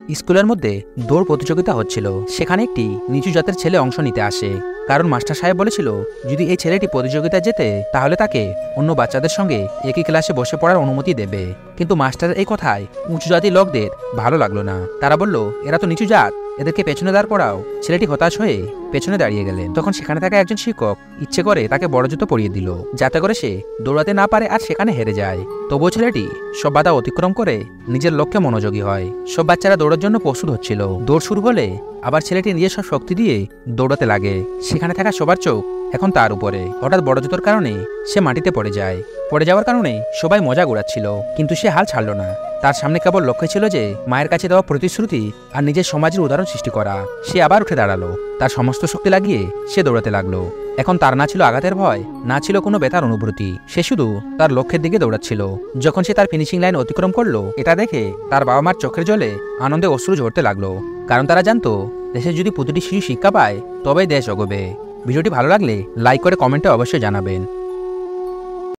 স্কুলের মধ্যে দৌড় প্রতিযোগিতা হচ্ছিল। সেখানে একটি নিচু জাতের ছেলে অংশ নিতে আসে, কারণ মাস্টার সাহেব বলেছিল যদি এই ছেলেটি প্রতিযোগিতায় জেতে তাহলে তাকে অন্য বাচ্চাদের সঙ্গে একই ক্লাসে বসে পড়ার অনুমতি দেবে। কিন্তু মাস্টারের এই কথায় উঁচু জাতির লোকদের ভালো লাগলো না। তারা বলল, এরা তো নিচু জাত, এদেরকে পেছনে দাঁড় করাও। ছেলেটি হতাশ হয়ে পেছনে দাঁড়িয়ে গেলেন। তখন সেখানে থাকা একজন শিক্ষক ইচ্ছে করে তাকে বড় জুতো পরিয়ে দিল, যাতে করে সে দৌড়াতে না পারে আর সেখানে হেরে যায়। তবুও ছেলেটি সব বাধা অতিক্রম করে নিজের লক্ষ্যে মনোযোগী হয়। সব বাচ্চারা দৌড়ার জন্য প্রস্তুত হচ্ছিল। দৌড় শুরু হলে আবার ছেলেটি নিজের সব শক্তি দিয়ে দৌড়াতে লাগে। সেখানে থাকা সবার চোখ এখন তার উপরে। হঠাৎ বড় জুতোর কারণে সে মাটিতে পড়ে যায়। পড়ে যাওয়ার কারণে সবাই মজা উড়াচ্ছিল, কিন্তু সে হাল ছাড়ল না। তার সামনে কেবল লক্ষ্য ছিল যে মায়ের কাছে দেওয়া প্রতিশ্রুতি আর নিজের সমাজের উদাহরণ সৃষ্টি করা। সে আবার উঠে দাঁড়ালো। তার সমস্ত শক্তি লাগিয়ে সে দৌড়াতে লাগলো। এখন তার না ছিল আঘাতের ভয়, না ছিল কোনো ব্যথার অনুভূতি। সে শুধু তার লক্ষ্যের দিকে দৌড়াচ্ছিল। যখন সে তার ফিনিশিং লাইন অতিক্রম করলো, এটা দেখে তার বাবা মার চোখের জলে আনন্দে অশ্রু ঝরতে লাগলো। কারণ তারা জানতো দেশে যদি প্রতিটি শিশু শিক্ষা পায় তবেই দেশ এগোবে। ভিডিওটি ভালো লাগলে লাইক করে কমেন্টে অবশ্যই জানাবেন।